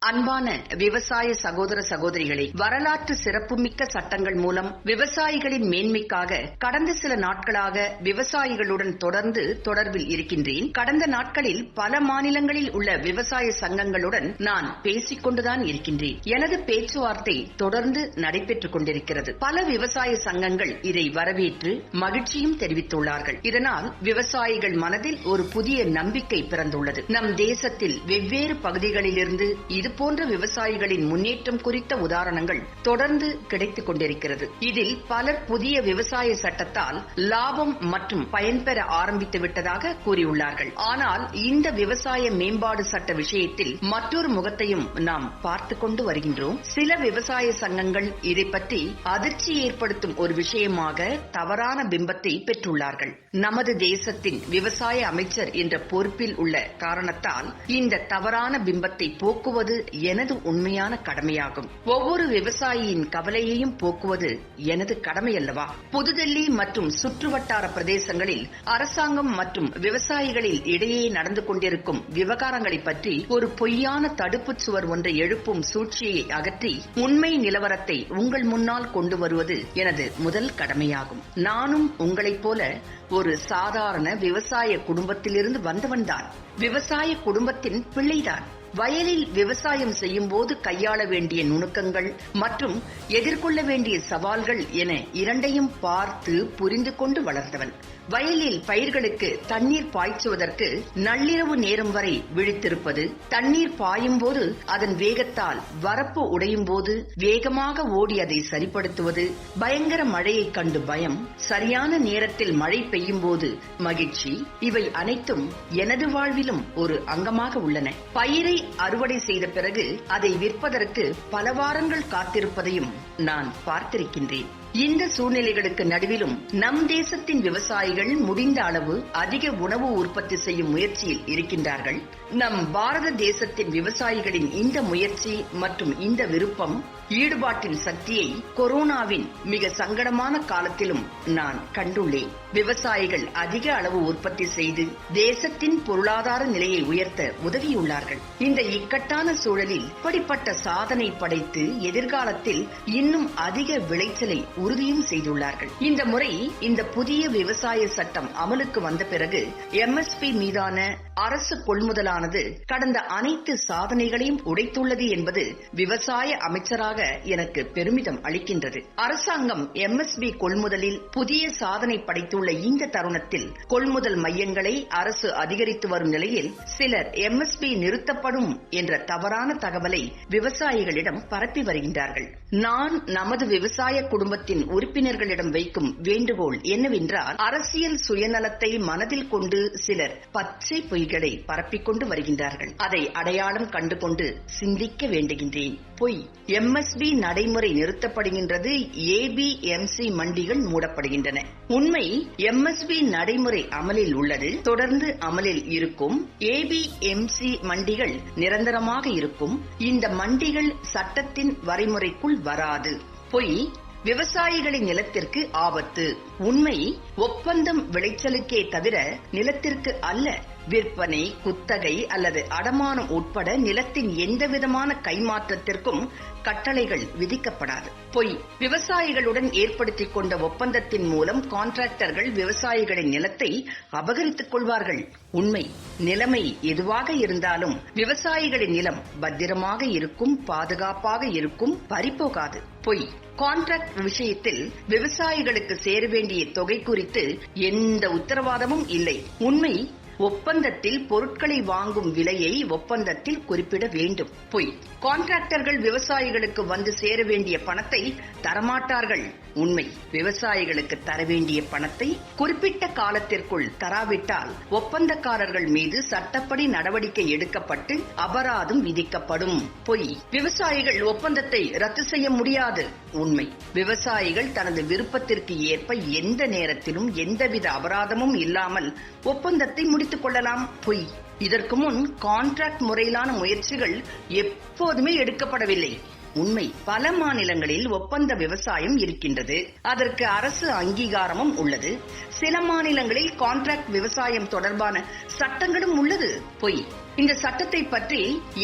அன்பான விவசாய சகோதர சகோதரிகளே, வரலாற்று சிறப்புமிக்க சட்டங்கள் மூலம் விவசாயிகளின் மேன்மைக்காக கடந்த சில நாட்களாக விவசாயிகளுடன் தொடர்ந்து தொடர்பில் இருக்கின்றேன். கடந்த நாட்களில் பல மாநிலங்களில் உள்ள விவசாய சங்கங்களுடன் நான் பேசிக் கொண்டுதான் இருக்கின்றேன். எனது பேச்சுவார்த்தை தொடர்ந்து நடைபெற்றுக் கொண்டிருக்கிறது. பல விவசாய சங்கங்கள் இதை வரவேற்று மகிழ்ச்சியும் தெரிவித்துள்ளார்கள். இதனால் விவசாயிகள் மனதில் ஒரு புதிய நம்பிக்கை பிறந்துள்ளது. நம் தேசத்தில் வெவ்வேறு பகுதிகளிலிருந்து இதுபோன்ற விவசாயிகளின் முன்னேற்றம் குறித்த உதாரணங்கள் தொடர்ந்து கிடைத்துக் கொண்டிருக்கிறது. இதில் பலர் புதிய விவசாய சட்டத்தால் லாபம் மற்றும் பயன்பெற ஆரம்பித்து விட்டதாக கூறியுள்ளார்கள். ஆனால் இந்த விவசாய மேம்பாடு சட்ட விஷயத்தில் மற்றொரு முகத்தையும் நாம் பார்த்துக் கொண்டு வருகின்றோம். சில விவசாய சங்கங்கள் இதை பற்றி அதிர்ச்சி ஏற்படுத்தும் ஒரு விஷயமாக தவறான பிம்பத்தை பெற்றுள்ளார்கள். நமது தேசத்தின் விவசாய அமைச்சர் என்ற பொறுப்பில் உள்ள காரணத்தால் இந்த தவறான பிம்பத்தை போக்குவது எனது உண்மையான கடமையாகும். ஒவ்வொரு விவசாயியின் கவலையையும் போக்குவது எனது கடமை அல்லவா? புதுதில்லி மற்றும் சுற்றுவட்டார பிரதேசங்களில் அரசாங்கம் மற்றும் விவசாயிகளில் இடையே நடந்து கொண்டிருக்கும் விவகாரங்களை பற்றி ஒரு பொய்யான தடுப்புச் சுவர் ஒன்றை எழுப்பும் சூழ்ச்சியை அகற்றி உண்மை நிலவரத்தை உங்கள் முன்னால் கொண்டு வருவது எனது முதல் கடமையாகும். நானும் உங்களைப் போல ஒரு சாதாரண விவசாய குடும்பத்திலிருந்து வந்தவன்தான். விவசாய குடும்பத்தின் பிள்ளைதான். வயலில் விவசாயம் செய்யும் போது கையாள வேண்டிய நுணுக்கங்கள் மற்றும் எதிர்கொள்ள வேண்டிய சவால்கள் என இரண்டையும் பார்த்து புரிந்து கொண்டு வளர்ந்தவன். வயலில் பயிர்களுக்கு தண்ணீர் பாய்ச்சுவதற்கு நள்ளிரவு நேரம் வரை விழித்திருப்பது, தண்ணீர் பாயும் போது அதன் வேகத்தால் வரப்பு உடையும் போது வேகமாக ஓடி அதை சரிப்படுத்துவது, பயங்கர மழையை கண்டு பயம், சரியான நேரத்தில் மழை பெய்யும் போது மகிழ்ச்சி, இவை அனைத்தும் எனது வாழ்விலும் ஒரு அங்கமாக உள்ளன. பயிரை அறுவடை செய்த பிறகு அதை விற்பதற்கு பல வாரங்கள் காத்திருப்பதையும் நான் பார்த்திருக்கின்றேன். இந்த சூழ்நிலைகளுக்கு நடுவிலும் நம் தேசத்தின் விவசாயிகள் முடிந்த அளவு அதிக உணவு உற்பத்தி செய்யும் முயற்சியில் இருக்கின்றார்கள். நம் பாரத தேசத்தின் விவசாயிகளின் இந்த முயற்சி மற்றும் இந்த விருப்பம், ஈடுபாட்டின் சக்தியை கொரோனாவின் மிக சங்கடமான காலத்திலும் நான் கண்டுள்ளேன். விவசாயிகள் அதிக அளவு உற்பத்தி செய்து தேசத்தின் பொருளாதார நிலையை உயர்த்த உதவியுள்ளார்கள். இந்த இக்கட்டான சூழலில் இப்படிப்பட்ட சாதனை படைத்து எதிர்காலத்தில் இன்னும் அதிக விளைச்சலை உறுதியும் செய்துள்ளார்கள். இந்த முறை இந்த புதிய விவசாய சட்டம் அமலுக்கு வந்த பிறகு எம்எஸ்பி மீதான அரசு கொள்முதலானது கடந்த அனைத்து சாதனைகளையும் உடைத்துள்ளது என்பது விவசாய அமைச்சராக எனக்கு பெருமிதம் அளிக்கின்றது. அரசாங்கம் எம்எஸ்பி கொள்முதலில் புதிய சாதனை படைத்துள்ள இந்த தருணத்தில் கொள்முதல் மையங்களை அரசு அதிகரித்து வரும் நிலையில் சிலர் எம்எஸ்பி நிறுத்தப்படும் என்ற தவறான தகவலை விவசாயிகளிடம் பரப்பி வருகின்றார்கள். நான் நமது விவசாய குடும்பத்தின் உறுப்பினர்களிடம் வைக்கும் வேண்டுகோள் என்னவென்றால், அரசியல் சுயநலத்தை மனதில் கொண்டு சிலர் பச்சை பொய்களை பரப்பிக் கொண்டு வருகின்றார்கள். அதை அடையாளம் கண்டு கொண்டு சிந்திக்க வேண்டுகின்றேன். பொய். எம்எஸ்பி நடைமுறை நிறுத்தப்படுகின்றது, ஏபிஎம்சி மண்டிகள் மூடப்படுகின்றன. உண்மை, எம்எஸ்பி நடைமுறை அமலில் உள்ளது, தொடர்ந்து அமலில் இருக்கும். ஏபிஎம்சி மண்டிகள் நிரந்தரமாக இருக்கும். இந்த மண்டிகள் சட்டத்தின் வரைமுறைக்குள் வராது. பொய். விவசாயிகளின் நிலத்திற்கு ஆபத்து. உண்மை, ஒப்பந்தம் விளைச்சலுக்கே தவிர நிலத்திற்கு அல்ல. விற்பனை, குத்தகை அல்லது அடமானம் உட்பட நிலத்தின் எந்தவிதமான கைமாற்றத்திற்கும் கட்டளைகள் விதிக்கப்படாது. பொய். விவசாயிகளுடன் ஏற்படுத்திக் கொண்ட ஒப்பந்தத்தின் மூலம் கான்ட்ராக்டர்கள் விவசாயிகளின் நிலத்தை அபகரித்துக் கொள்வார்கள். உண்மை. நிலைமை எதுவாக இருந்தாலும் விவசாயிகளின் நிலம் பத்திரமாக இருக்கும், பாதுகாப்பாக இருக்கும், பறிபோகாது. பொய். கான்ட்ராக்ட் விஷயத்தில் விவசாயிகளுக்கு சேர வேண்டிய தொகை குறித்து எந்த உத்தரவாதமும் இல்லை. உண்மை. ஒப்பந்தத்தில் பொருட்களை வாங்கும் விலையை ஒப்பந்தத்தில் குறிப்பிட வேண்டும். பொய். கான்ட்ராக்டர்கள் விவசாயிகளுக்கு வந்து சேர வேண்டிய பணத்தை தரமாட்டார்கள். உண்மை. விவசாயிகளுக்கு தர வேண்டிய பணத்தை குறிப்பிட்ட காலத்திற்குள் தராவிட்டால் ஒப்பந்தக்காரர்கள் மீது சட்டப்படி நடவடிக்கை எடுக்கப்பட்டு அபராதம் விதிக்கப்படும். பொய். விவசாயிகள் ஒப்பந்தத்தை ரத்து செய்ய முடியாது. உண்மை. விவசாயிகள் தனது விருப்பத்திற்கு ஏற்ப எந்த நேரத்திலும் எந்தவித அபராதமும் இல்லாமல் ஒப்பந்தத்தை முடித்துக் கொள்ளலாம். பொய். இதற்கு முன் கான்ட்ராக்ட் முறையிலான முயற்சிகள் எப்போதுமே எடுக்கப்படவில்லை. உண்மை, பல மாநிலங்களில் ஒப்பந்த விவசாயம் இருக்கின்றது. அதற்கு அரசு அங்கீகாரமும் உள்ளது. சில மாநிலங்களில் கான்ட்ராக்ட் விவசாயம் தொடர்பான சட்டங்களும் உள்ளது. பொய். இந்த சட்டத்தை பற்றி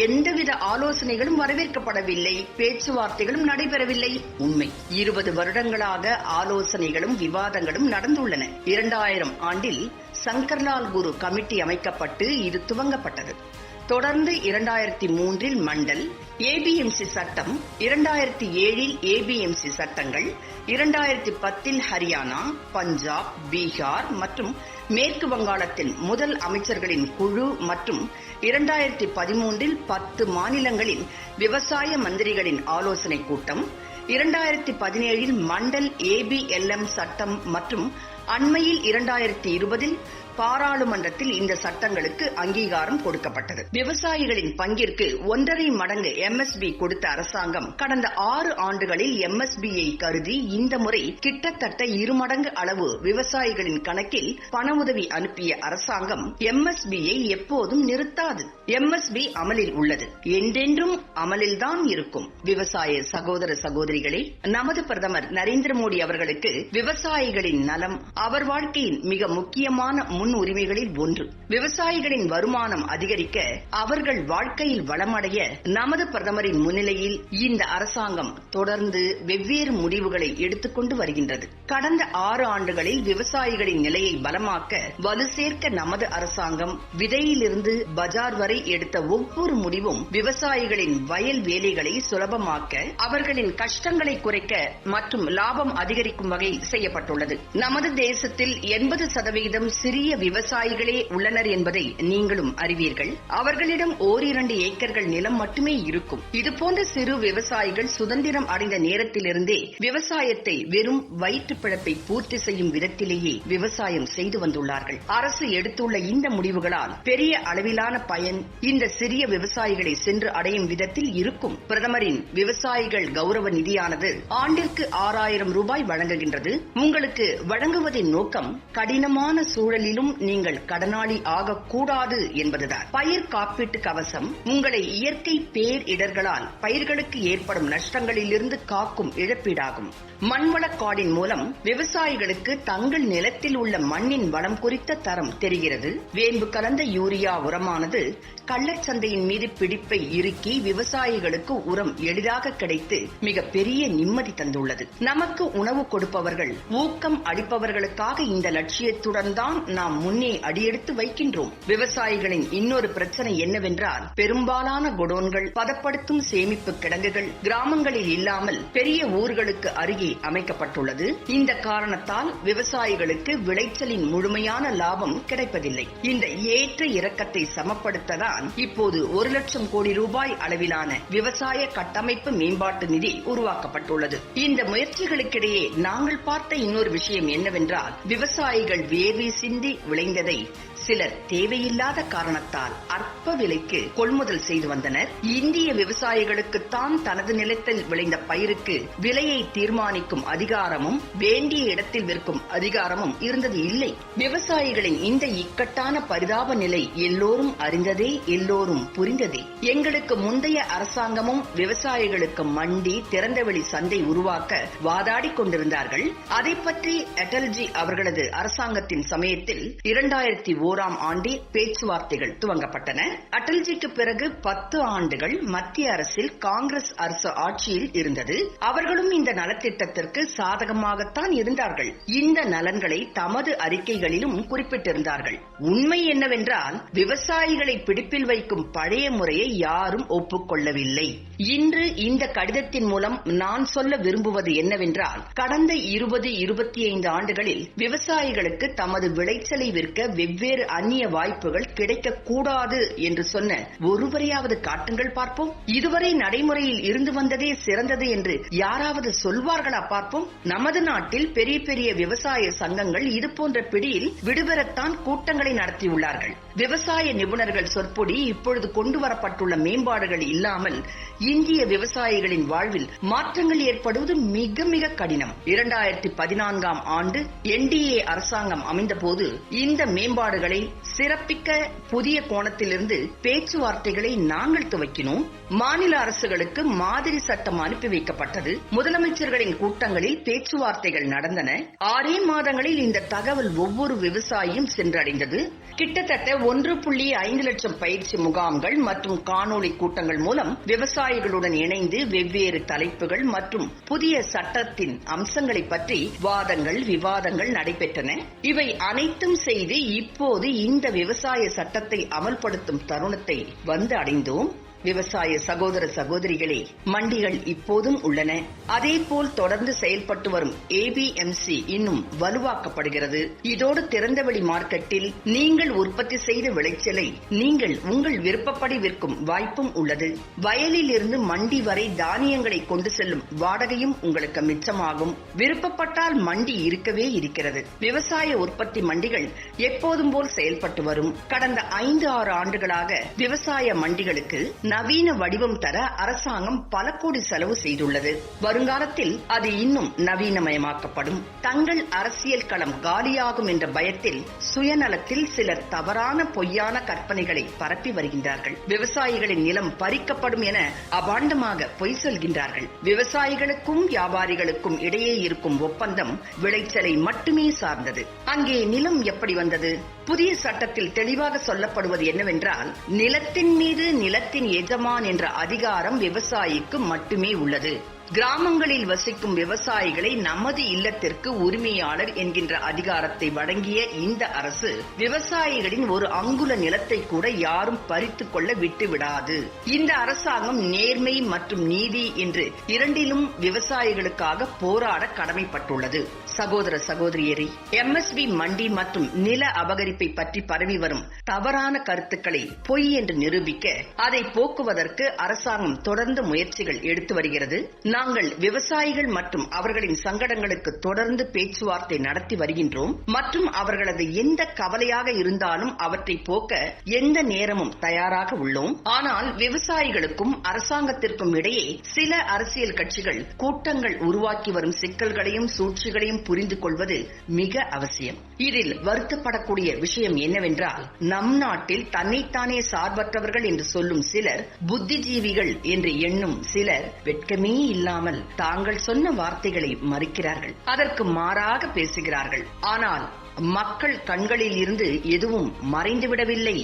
எந்தவித ஆலோசனைகளும் வரவேற்கப்படவில்லை, பேச்சுவார்த்தைகளும் நடைபெறவில்லை. உண்மை. 20 வருடங்களாக ஆலோசனைகளும் விவாதங்களும் நடந்துள்ளன. 2000 ஆண்டில் சங்கர்லால் குரு கமிட்டி அமைக்கப்பட்டு இது துவங்கப்பட்டது. தொடர்ந்து 2003 மண்டல் ஏபிஎம்சி சட்டம், 2007 ஏபிஎம்சி சட்டங்கள், 2010 ஹரியானா, பஞ்சாப், பீகார் மற்றும் மேற்கு வங்காளத்தில் முதல் அமைச்சர்களின் குழு மற்றும் 2013 10 மாநிலங்களின் விவசாய மந்திரிகளின் ஆலோசனை கூட்டம், 2017 மண்டல் ஏபிஎல்எம் சட்டம் மற்றும் அண்மையில் 2020 பாராளுமன்றத்தில் இந்த சட்டங்களுக்கு அங்கீகாரம் கொடுக்கப்பட்டது. விவசாயிகளின் பங்கிற்கு 1.5 மடங்கு MSP கொடுத்த அரசாங்கம் கடந்த 6 ஆண்டுகளில் MSPயை கருதி இந்த முறை கிட்டத்தட்ட 2 மடங்கு அளவு விவசாயிகளின் கணக்கில் பண உதவி அனுப்பிய அரசாங்கம் MSPயை எப்போதும் நிறுத்தாது. MSP அமலில் உள்ளது, என்றென்றும் அமலில்தான் இருக்கும். விவசாய சகோதர சகோதரிகளே, நமது பிரதமர் நரேந்திர மோடி அவர்களுக்கு விவசாயிகளின் நலம் அவர் வாழ்க்கையின் மிக முக்கியமான முன் உரிமைகளில் ஒன்று. விவசாயிகளின் வருமானம் அதிகரிக்க, அவர்கள் வாழ்க்கையில் வளமடைய நமது பிரதமரின் முன்னிலையில் இந்த அரசாங்கம் தொடர்ந்து வெவ்வேறு முடிவுகளை எடுத்துக்கொண்டு வருகின்றது. கடந்த 6 ஆண்டுகளில் விவசாயிகளின் நிலையை பலமாக்க, வலு சேர்க்க நமது அரசாங்கம் விதையிலிருந்து பஜார் வரை எடுத்த ஒவ்வொரு முடிவும் விவசாயிகளின் வயல் வேலைகளை சுலபமாக்க, அவர்களின் கஷ்டங்களை குறைக்க மற்றும் லாபம் அதிகரிக்கும் வகையில் செய்யப்பட்டுள்ளது. நமது தேசத்தில் 80% சிறிய விவசாயிகளே உள்ளனர் என்பதை நீங்களும் அறிவீர்கள். அவர்களிடம் 1-2 ஏக்கர்கள் நிலம் மட்டுமே இருக்கும். இதுபோன்ற சிறு விவசாயிகள் சுதந்திரம் அடைந்த நேரத்திலிருந்தே விவசாயத்தை வெறும் வயிற்று பிழப்பை பூர்த்தி செய்யும் விதத்திலேயே விவசாயம் செய்து வந்துள்ளார்கள். அரசு எடுத்துள்ள இந்த முடிவுகளால் பெரிய அளவிலான பயன் இந்த சிறிய விவசாயிகளை சென்று அடையும் விதத்தில் இருக்கும். பிரதமரின் விவசாயிகள் கௌரவ நிதியானது ஆண்டிற்கு 6000 ரூபாய் வழங்குகின்றது. உங்களுக்கு வழங்குவதின் நோக்கம் கடினமான சூழலிலும் நீங்கள் கடனாளி ஆகக்கூடாது என்பதுதான். பயிர் காப்பீட்டு கவசம் உங்களை இயற்கை பேரிடர்களால் பயிர்களுக்கு ஏற்படும் நஷ்டங்களிலிருந்து காக்கும் இழப்பீடாகும். மண்வள கார்டின் மூலம் விவசாயிகளுக்கு தங்கள் நிலத்தில் உள்ள மண்ணின் வளம் குறித்த தரம் தெரிகிறது. வேம்பு கலந்த யூரியா உரமானது கள்ளச்சந்தையின் மீது பிடிப்பை இறுக்கி விவசாயிகளுக்கு உரம் எளிதாக கிடைத்து மிக பெரிய நிம்மதி தந்துள்ளது. நமக்கு உணவு கொடுப்பவர்கள், ஊக்கம் அளிப்பவர்களுக்காக இந்த லட்சியத்துடன் தான் நாம் முன்னே அடியெடுத்து வைக்கின்றோம். விவசாயிகளின் இன்னொரு பிரச்சனை என்னவென்றால், பெரும்பாலான குடோன்கள், பதப்படுத்தும் சேமிப்பு கிடங்குகள் கிராமங்களில் இல்லாமல் பெரிய ஊர்களுக்கு அருகே அமைக்கப்பட்டுள்ளது. இந்த காரணத்தால் விவசாயிகளுக்கு விளைச்சலின் முழுமையான லாபம் கிடைப்பதில்லை. இந்த ஏற்ற இறக்கத்தை சமப்படுத்ததான் இப்போது 1 லட்சம் கோடி ரூபாய் அளவிலான விவசாய கட்டமைப்பு மேம்பாட்டு நிதி உருவாக்கப்பட்டுள்ளது. இந்த முயற்சிகளுக்கிடையே நாங்கள் பார்த்த இன்னொரு விஷயம் என்னவென்றால், விவசாயிகள் வேர்வை சிந்தி விளைந்ததை சிலர் தேவையில்லாத காரணத்தால் அற்ப விலைக்கு கொள்முதல் செய்து வந்தனர். இந்திய விவசாயிகளுக்குத்தான் தனது நிலத்தில் விளைந்த பயிருக்கு விலையை தீர்மானிக்கும் அதிகாரமும் வேண்டிய இடத்தில் விற்கும் அதிகாரமும் இருந்தது இல்லை. விவசாயிகளின் இந்த இக்கட்டான பரிதாப நிலை எல்லோரும் அறிந்ததே, எல்லோரும் புரிந்ததே. எங்களுக்கு முந்தைய அரசாங்கமும் விவசாயிகளுக்கு மண்டி, திறந்தவெளி சந்தை உருவாக்க வாதாடி கொண்டிருந்தார்கள். அதை பற்றி அடல்ஜி அவர்களது அரசாங்கத்தின் சமயத்தில் 2001 ஆண்டில் பேச்சுவார்த்தைகள் துவங்கப்பட்டன. அடல்ஜிக்கு பிறகு 10 ஆண்டுகள் மத்திய அரசில் காங்கிரஸ் அரசு ஆட்சியில் இருந்தது. அவர்களும் இந்த நலத்திட்டத்திற்கு சாதகமாகத்தான் இருந்தார்கள். இந்த நலன்களை தமது அறிக்கைகளிலும் குறிப்பிட்டிருந்தார்கள். உண்மை என்னவென்றால், விவசாயிகளை பிடிப்பில் வைக்கும் பழைய முறையை யாரும் ஒப்புக்கொள்ளவில்லை. இன்று இந்த கடிதத்தின் மூலம் நான் சொல்ல விரும்புவது என்னவென்றால், கடந்த 20-25 ஆண்டுகளில் விவசாயிகளுக்கு தமது விளைச்சலை விற்க வெவ்வேறு அந்நிய வாய்ப்புகள் கிடைக்கக்கூடாது என்று சொன்ன ஒருவரையாவது காட்டுங்கள் பார்ப்போம். இதுவரை நடைமுறையில் இருந்து வந்ததே சிறந்தது என்று யாராவது சொல்வார்களா பார்ப்போம். நமது நாட்டில் பெரிய பெரிய விவசாய சங்கங்கள் இதுபோன்ற பிடியில் விடுபெறத்தான் கூட்டங்களை நடத்தியுள்ளார்கள். விவசாய நிபுணர்கள் சொற்பொடி இப்பொழுது கொண்டு வரப்பட்டுள்ள மேம்பாடுகள் இல்லாமல் இந்திய விவசாயிகளின் வாழ்வில் மாற்றங்கள் ஏற்படுவது மிக மிக கடினம். 2014ஆம் ஆண்டு NDA அரசாங்கம் அமைந்தபோது இந்த மேம்பாடுகளை சிறப்பிக்க புதிய கோணத்திலிருந்து பேச்சுவார்த்தைகளை நாங்கள் துவக்கினோம். மாநில அரசுகளுக்கு மாதிரி சட்டம் அனுப்பி வைக்கப்பட்டது. முதலமைச்சர்களின் கூட்டங்களில் பேச்சுவார்த்தைகள் நடந்தன. 6 மாதங்களில் இந்த தகவல் ஒவ்வொரு விவசாயியும் சென்றடைந்தது. கிட்டத்தட்ட 1.5 லட்சம் பயிற்சி முகாம்கள் மற்றும் காணொளி கூட்டங்கள் மூலம் விவசாயிகளுடன் இணைந்து வெவ்வேறு தலைப்புகள் மற்றும் புதிய சட்டத்தின் அம்சங்களை பற்றி வாதங்கள் விவாதங்கள் நடைபெற்றன. இவை அனைத்தும் செய்து இப்போது இந்த விவசாய சட்டத்தை அமல்படுத்தும் தருணத்தை வந்து அடைந்தோம். விவசாய சகோதர சகோதரிகளே, மண்டிகள் இப்போதும் உள்ளன. அதேபோல் தொடர்ந்து செயல்பட்டு வரும் APMC இன்னும் வலுவாக்கப்படுகிறது. இதோடு திறந்தவெளி மார்க்கெட்டில் நீங்கள் உற்பத்தி செய்த விளைச்சலை நீங்கள் உங்கள் விருப்பப்படி விற்கும் வாய்ப்பும் உள்ளது. வயலில் இருந்து மண்டி வரை தானியங்களை கொண்டு செல்லும் வாடகையும் உங்களுக்கு மிச்சமாகும். விருப்பப்பட்டால் மண்டி இருக்கவே இருக்கிறது. விவசாய உற்பத்தி மண்டிகள் எப்போதும் போல் செயல்பட்டு வரும். கடந்த 5-6 ஆண்டுகளாக விவசாய மண்டிகளுக்கு நவீன வடிவம் தர அரசாங்கம் பல கோடி செலவு செய்துள்ளது. வருங்காலத்தில் அது இன்னும் நவீனமயமாக்கப்படும். தங்கள் அரசியல் களம் காலியாகும் என்ற பயத்தில் சுயநலத்தில் சிலர் தவறான பொய்யான கற்பனைகளை பரப்பி வருகின்றார்கள். விவசாயிகளின் நிலம் பறிக்கப்படும் என அபாண்டமாக பொய் சொல்கின்றார்கள். விவசாயிகளுக்கும் வியாபாரிகளுக்கும் இடையே இருக்கும் ஒப்பந்தம் விளைச்சலை மட்டுமே சார்ந்தது. அங்கே நிலம் எப்படி வந்தது? புதிய சட்டத்தில் தெளிவாக சொல்லப்படுவது என்னவென்றால், நிலத்தின் மீது நிலத்தின் எஜமான் என்ற அதிகாரம் விவசாயிக்கு மட்டுமே உள்ளது. கிராமங்களில் வசிக்கும் விவசாயிகளை நமது இல்லத்திற்கு உரிமையாளர் என்கின்ற அதிகாரத்தை வழங்கிய இந்த அரசு விவசாயிகளின் ஒரு அங்குல நிலத்தை கூட யாரும் பறித்துக் கொள்ள விட்டுவிடாது. இந்த அரசாங்கம் நேர்மை மற்றும் நீதி என்று இரண்டிலும் விவசாயிகளுக்காக போராட கடமைப்பட்டுள்ளது. சகோதர சகோதரியரே, MSB மண்டி மற்றும் நில அபகரிப்பை பற்றி பரவி வரும் தவறான கருத்துக்களை பொய் என்று நிரூபிக்க அதை போக்குவதற்கு அரசாங்கம் தொடர்ந்து முயற்சிகள் எடுத்து வருகிறது. நாங்கள் விவசாயிகள் மற்றும் அவர்களின் சங்கடங்களுக்கு தொடர்ந்து பேச்சுவார்த்தை நடத்தி வருகின்றோம் மற்றும் அவர்களது எந்த கவலையாக இருந்தாலும் அவற்றை போக்க எந்த நேரமும் தயாராக உள்ளோம். ஆனால் விவசாயிகளுக்கும் அரசாங்கத்திற்கும் இடையே சில அரசியல் கட்சிகள் கூட்டங்கள் உருவாக்கி வரும் சிக்கல்களையும் சூழ்ச்சிகளையும் புரிந்து கொள்வது மிக அவசியம். இதில் வருத்தப்படக்கூடிய விஷயம் என்னவென்றால், நம் நாட்டில் தன்னைத்தானே சார்பற்றவர்கள் என்று சொல்லும் சிலர், புத்திஜீவிகள் என்று எண்ணும் சிலர் வெட்கமே இல்லாமல் தாங்கள் சொன்ன வார்த்தைகளை மறுக்கிறார்கள். அதற்கு மாறாக பேசுகிறார்கள். ஆனால் மக்கள் கண்களில் இருந்து எதுவும் மறைந்துவிடவில்லை.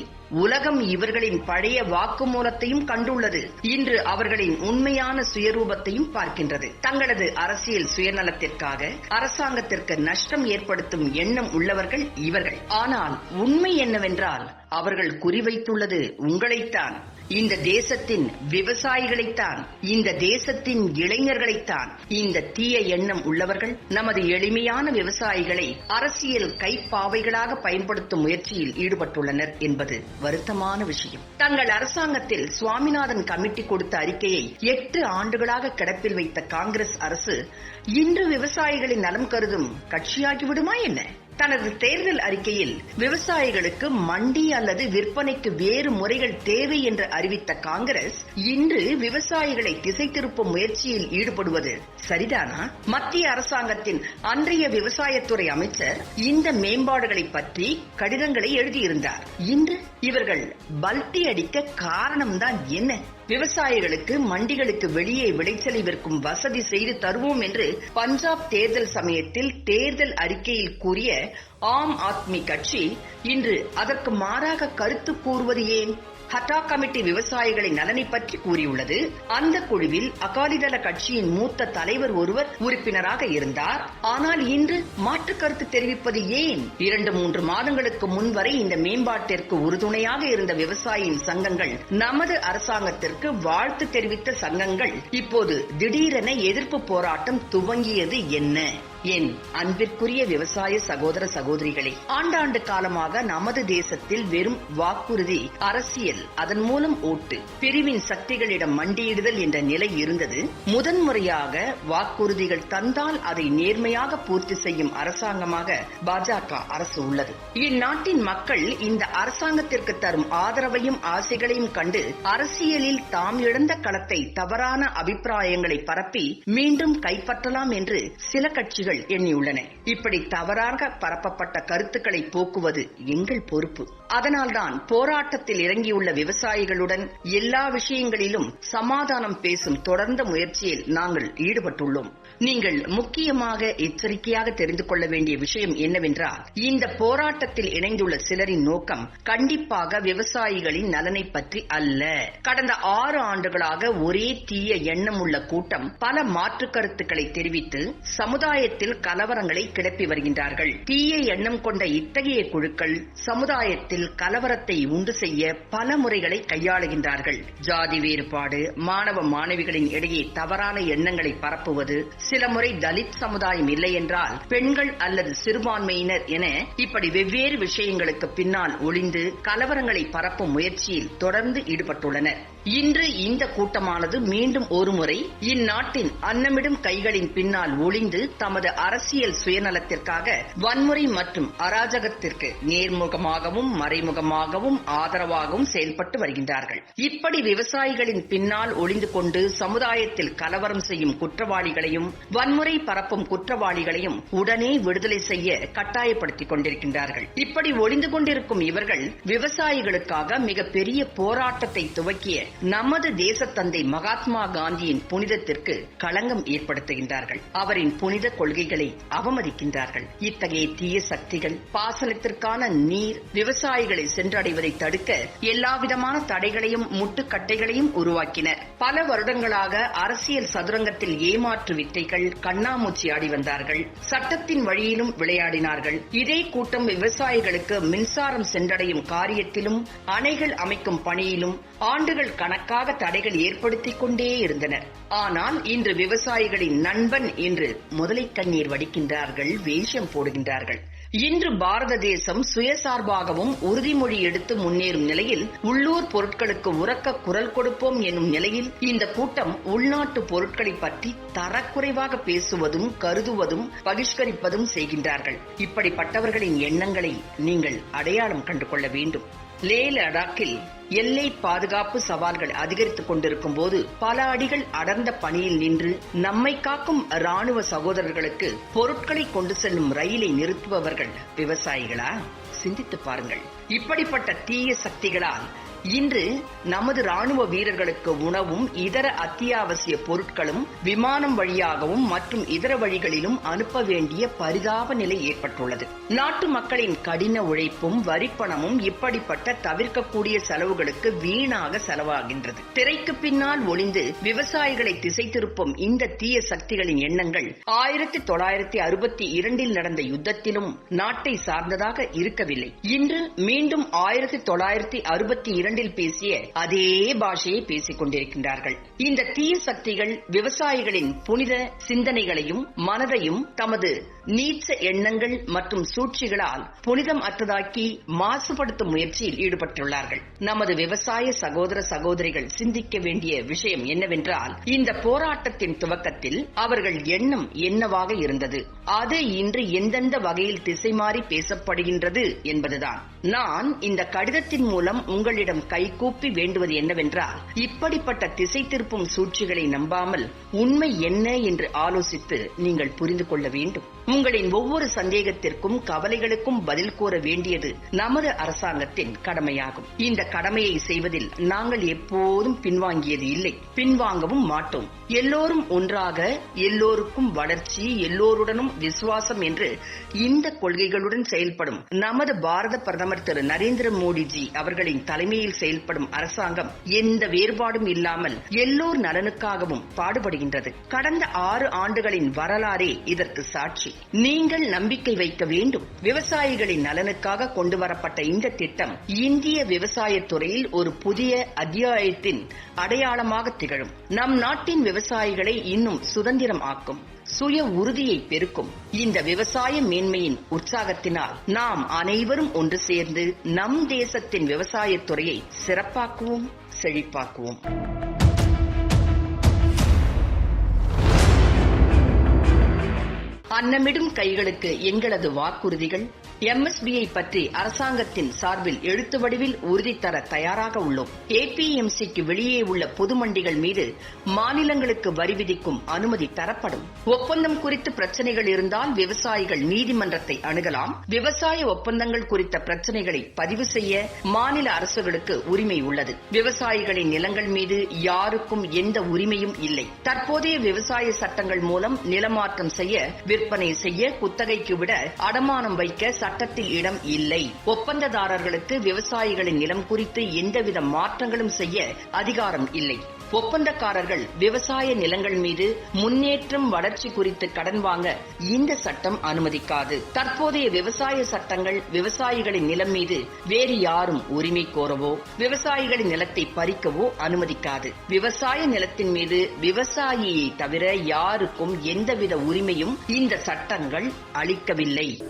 உலகம் இவர்களின் பழைய வாக்குமூலத்தையும் கண்டுள்ளது. இன்று அவர்களின் உண்மையான சுயரூபத்தையும் பார்க்கின்றது. தங்களது அரசியல் சுயநலத்திற்காக அரசாங்கத்திற்கு நஷ்டம் ஏற்படுத்தும் எண்ணம் உள்ளவர்கள் இவர்கள். ஆனால் உண்மை என்னவென்றால், அவர்கள் குறிவைத்துள்ளது உங்களைத்தான், இந்த தேசத்தின் விவசாயிகளைத்தான், இந்த தேசத்தின் இளைஞர்களைத்தான். இந்த தீய எண்ணம் உள்ளவர்கள் நமது எளிமையான விவசாயிகளை அரசியல் கைப்பாவைகளாக பயன்படுத்தும் முயற்சியில் ஈடுபட்டுள்ளனர் என்பது வருத்தமான விஷயம். தங்கள் அரசாங்கத்தில் சுவாமிநாதன் கமிட்டி கொடுத்த அறிக்கையை 8 ஆண்டுகளாக கிடப்பில் வைத்த காங்கிரஸ் அரசு இன்று விவசாயிகளின் நலம் கருதும் கட்சியாகிவிடுமா என்ன? தனது தேர்தல் அறிக்கையில் விவசாயிகளுக்கு மண்டி அல்லது விற்பனைக்கு வேறு முறைகள் தேவை என்று அறிவித்த காங்கிரஸ் இன்று விவசாயிகளை திசை திருப்பும் முயற்சியில் ஈடுபடுவது சரிதானா? மத்திய அரசாங்கத்தின் அன்றைய விவசாயத்துறை அமைச்சர் இந்த மேம்பாடுகளை பற்றி கடிதங்களை எழுதியிருந்தார். இன்று இவர்கள் பல்டி அடிக்க காரணம்தான் என்ன? விவசாயிகளுக்கு மண்டிகளுக்கு வெளியே விளைச்சலை விற்கும் வசதி செய்து தருவோம் என்று பஞ்சாப் தேர்தல் சமயத்தில் தேர்தல் அறிக்கையில் கூறிய ஆம் ஆத்மி கட்சி இன்று அதற்கு மாறாக கருத்து கூறுவது ஏன்? ஹட்டா கமிட்டி விவசாயிகளின் நலனை பற்றி கூறியுள்ளது. அந்த குழுவில் அகாலிதள கட்சியின் மூத்த தலைவர் ஒருவர் உறுப்பினராக இருந்தார். ஆனால் இன்று மாற்று கருத்து தெரிவிப்பது ஏன்? 2-3 மாதங்களுக்கு முன்வரை இந்த மேம்பாட்டிற்கு உறுதுணையாக இருந்த விவசாயியின் சங்கங்கள், நமது அரசாங்கத்திற்கு வாழ்த்து தெரிவித்த சங்கங்கள் இப்போது திடீரென எதிர்ப்பு போராட்டம் துவங்கியது என்ன? என் அன்பிற்குரிய விவசாய சகோதர சகோதரிகளே, ஆண்டாண்டு காலமாக நமது தேசத்தில் வெறும் வாக்குறுதி அரசியல், அதன் மூலம் ஓட்டு, பிரிவின் சக்திகளிடம் மண்டியிடுதல் என்ற நிலை இருந்தது. முதன்முறையாக வாக்குறுதிகள் தந்தால் அதை நேர்மையாக பூர்த்தி செய்யும் அரசாங்கமாக பாஜக அரசு உள்ளது. இந்நாட்டின் மக்கள் இந்த அரசாங்கத்திற்கு தரும் ஆதரவையும் ஆசைகளையும் கண்டு அரசியலில் தாம் இழந்த களத்தை தவறான அபிப்பிராயங்களை பரப்பி மீண்டும் கைப்பற்றலாம் என்று சில கட்சிகள் எண்ணியுள்ளன. இப்படி தவறாக பரப்பப்பட்ட கருத்துக்களை போக்குவது எங்கள் பொறுப்பு. அதனால்தான் போராட்டத்தில் இறங்கியுள்ள விவசாயிகளுடன் எல்லா விஷயங்களிலும் சமாதானம் பேசும் தொடர்ந்த முயற்சியில் நாங்கள் ஈடுபட்டுள்ளோம். நீங்கள் முக்கியமாக எச்சரிக்கையாக தெரிந்து கொள்ள வேண்டிய விஷயம் என்னவென்றால், இந்த போராட்டத்தில் இணைந்துள்ள சிலரின் நோக்கம் கண்டிப்பாக விவசாயிகளின் நலனை பற்றி அல்ல. கடந்த 6 ஆண்டுகளாக ஒரே தீய எண்ணம் உள்ள கூட்டம் பல மாற்று கருத்துக்களை தெரிவித்து சமுதாயத்தில் கலவரங்களை கிளப்பி வருகின்றார்கள். தீய எண்ணம் கொண்ட இத்தகைய குழுக்கள் சமுதாயத்தில் கலவரத்தை உண்டு செய்ய பல முறைகளை கையாளுகின்றார்கள். ஜாதி வேறுபாடு, மாணவ மாணவிகளின் இடையே தவறான எண்ணங்களை பரப்புவது, சில முறை தலித் சமுதாயம் இல்லை என்றால் பெண்கள் அல்லது சிறுபான்மையினர் என இப்படி வெவ்வேறு விஷயங்களுக்கு பின்னால் ஒளிந்து கலவரங்களை பரப்பும் முயற்சியில் தொடர்ந்து ஈடுபட்டுள்ளனர். இன்று இந்த கூட்டமானது மீண்டும் ஒருமுறை இந்நாட்டின் அன்னமிடும் கைகளின் பின்னால் ஒளிந்து தமது அரசியல் சுயநலத்திற்காக வன்முறை மற்றும் அராஜகத்திற்கு நேர்முகமாகவும் மறைமுகமாகவும் ஆதரவாகவும் செயல்பட்டு வருகின்றார்கள். இப்படி விவசாயிகளின் பின்னால் ஒளிந்து கொண்டு சமுதாயத்தில் கலவரம் செய்யும் குற்றவாளிகளையும் வன்முறை பரப்பும் குற்றவாளிகளையும் உடனே விடுதலை செய்ய கட்டாயப்படுத்திக் கொண்டிருக்கின்றார்கள். இப்படி ஒளிந்து கொண்டிருக்கும் இவர்கள் விவசாயிகளுக்காக மிகப்பெரிய போராட்டத்தை துவக்கிய நமது தேசத்தந்தை மகாத்மா காந்தியின் புனிதத்திற்கு களங்கம் ஏற்படுத்துகின்றார்கள். அவரின் புனித கொள்கைகளை அவமதிக்கின்றார்கள். இத்தகைய தீய சக்திகள் பாசனத்திற்கான நீர், விவசாயிகளை சென்றடைவதை தடுக்க எல்லாவிதமான தடைகளையும் முட்டுக்கட்டைகளையும் உருவாக்கினர். பல வருடங்களாக அரசியல் சதுரங்கத்தில் ஏமாற்று வித்தைகள், கண்ணாமூச்சி ஆடி வந்தார்கள். சட்டத்தின் வழியிலும் விளையாடினார்கள். இதே கூட்டம் விவசாயிகளுக்கு மின்சாரம் சென்றடையும் காரியத்திலும் அணைகள் அமைக்கும் பணியிலும் ஆண்டுகள் கணக்காக தடைகள் ஏற்படுத்திக் கொண்டே இருந்தனர். ஆனால் இன்று விவசாயிகளின் நண்பன் என்று முதலை கண்ணீர் வடிக்கின்றார்கள், வேஷம் போடுகின்றார்கள். இன்று பாரத தேசம் சுயசார்பாகவும் உறுதிமொழி எடுத்து முன்னேறும் நிலையில் உள்ளூர் பொருட்களுக்கு உரக்க குரல் கொடுப்போம் என்னும் நிலையில் இந்த கூட்டம் உள்நாட்டு பொருட்களை பற்றி தரக்குறைவாக பேசுவதும் கருதுவதும் பகிஷ்கரிப்பதும் செய்கின்றார்கள். இப்படிப்பட்டவர்களின் எண்ணங்களை நீங்கள் அடையாளம் கண்டு கொள்ள வேண்டும். லே லடாக்கில் எல்லை பாதுகாப்பு சவால்கள் அதிகரித்துக் கொண்டிருக்கும் போது பல அடிகள் அடர்ந்த பணியில் நின்று நம்மை காக்கும் ராணுவ சகோதரர்களுக்கு பொருட்களை கொண்டு செல்லும் ரயிலை நிறுத்துபவர்கள் விவசாயிகளா? சிந்தித்து பாருங்கள். இப்படிப்பட்ட தீய சக்திகளால் இன்று நமது ராணுவ வீரர்களுக்கு உணவும் இதர அத்தியாவசிய பொருட்களும் விமானம் வழியாகவும் மற்றும் இதர வழிகளிலும் அனுப்ப வேண்டிய பரிதாப நிலை ஏற்பட்டுள்ளது. நாட்டு மக்களின் கடின உழைப்பும் வரிப்பணமும் இப்படிப்பட்ட தவிர்க்கக்கூடிய செலவுகளுக்கு வீணாக செலவாகின்றது. திரைக்கு பின்னால் ஒளிந்து விவசாயிகளை திசை திருப்பும் இந்த தீய சக்திகளின் எண்ணங்கள் 1962 நடந்த யுத்தத்திலும் நாட்டை சார்ந்ததாக இருக்கவில்லை. இன்று மீண்டும் 1962 பேசிய அதே பாஷையை பேசிக் கொண்டிருக்கின்றார்கள். இந்த தீய சக்திகள் விவசாயிகளின் புனித சிந்தனைகளையும் மனதையும் தமது நீச்ச எண்ணங்கள் மற்றும் சூழ்ச்சிகளால் புனிதம் அற்றதாக்கி மாசுபடுத்தும் முயற்சியில் ஈடுபட்டுள்ளார்கள். நமது விவசாய சகோதர சகோதரிகள் சிந்திக்க வேண்டிய விஷயம் என்னவென்றால், இந்த போராட்டத்தின் துவக்கத்தில் அவர்கள் எண்ணம் என்னவாக இருந்தது, அது இன்று எந்தெந்த வகையில் திசை மாறி பேசப்படுகின்றது என்பதுதான். நான் இந்த கடிதத்தின் மூலம் உங்களிடம் கைகூப்பி வேண்டுவது என்னவென்றால், இப்படிப்பட்ட திசை திருப்பும் சூழ்ச்சிகளை நம்பாமல் உண்மை என்ன என்று ஆலோசித்து நீங்கள் புரிந்து கொள்ள வேண்டும். உங்களின் ஒவ்வொரு சந்தேகத்திற்கும் கவலைகளுக்கும் பதில் கூற வேண்டியது நமது அரசாங்கத்தின் கடமையாகும். இந்த கடமையை செய்வதில் நாங்கள் எப்போதும் பின்வாங்கியது இல்லை, பின்வாங்கவும் மாட்டோம். எல்லோரும் ஒன்றாக, எல்லோருக்கும் வளர்ச்சி, எல்லோருடனும் விசுவாசம் என்று இந்த கொள்கைகளுடன் செயல்படும் நமது பாரத பிரதமர் திரு நரேந்திர மோடிஜி அவர்களின் தலைமையில் செயல்படும் அரசாங்கம் எந்த வேறுபாடும் இல்லாமல் எல்லோர் நலனுக்காகவும் பாடுபடுகின்றது. கடந்த 6 ஆண்டுகளின் வரலாறே இதற்கு சாட்சி. நீங்கள் நம்பிக்கை வைக்க வேண்டும். விவசாயிகளின் நலனுக்காக கொண்டு வரப்பட்ட இந்த திட்டம் இந்திய விவசாயத் துறையில் ஒரு புதிய அத்தியாயத்தின் அடையாளமாக திகழும். நம் நாட்டின் விவசாயிகளை இன்னும் சுதந்திரம் ஆக்கும், சுய உறுதியை பெருக்கும். இந்த விவசாய மேன்மையின் உற்சாகத்தினால் நாம் அனைவரும் ஒன்று சேர்ந்து நம் தேசத்தின் விவசாயத் துறையை சிறப்பாக்குவோம், செழிப்பாக்குவோம். அன்னமிடும் கைகளுக்கு எங்களது வாக்குறுதிகள். MSBயை பற்றி அரசாங்கத்தின் சார்பில் எழுத்து வடிவில் உறுதி தர தயாராக உள்ளோம். APMCக்கு வெளியே உள்ள பொது மண்டிகள் மீது மாநிலங்களுக்கு வரி விதிக்கும் அனுமதி தரப்படும். ஒப்பந்தம் குறித்து பிரச்சனைகள் இருந்தால் விவசாயிகள் நீதிமன்றத்தை அணுகலாம். விவசாய ஒப்பந்தங்கள் குறித்த பிரச்சனைகளை பதிவு செய்ய மாநில அரசுகளுக்கு உரிமை உள்ளது. விவசாயிகளின் நிலங்கள் மீது யாருக்கும் எந்த உரிமையும் இல்லை. தற்போதைய விவசாய சட்டங்கள் மூலம் நிலமாற்றம் செய்ய, விற்பனை செய்ய, குத்தகைக்கு விட, அடமானம் வைக்க சட்டத்தில் இடம் இல்லை. ஒப்பந்ததாரர்களுக்கு விவசாயிகளின் நிலம் குறித்து எந்தவித மாற்றங்களும் செய்ய அதிகாரம் இல்லை. ஒப்பந்தக்காரர்கள் விவசாய நிலங்கள் மீது முன்னேற்றம், வளர்ச்சி குறித்து கடன் வாங்க இந்த சட்டம் அனுமதிக்காது. தற்போதைய விவசாய சட்டங்கள் விவசாயிகளின் நிலம் மீது வேறு யாரும் உரிமை கோரவோ, விவசாயிகளின் நிலத்தை பறிக்கவோ அனுமதிக்காது. விவசாய நிலத்தின் மீது விவசாயியை தவிர யாருக்கும் எந்தவித உரிமையும் இந்த சட்டங்கள் அளிக்கவில்லை.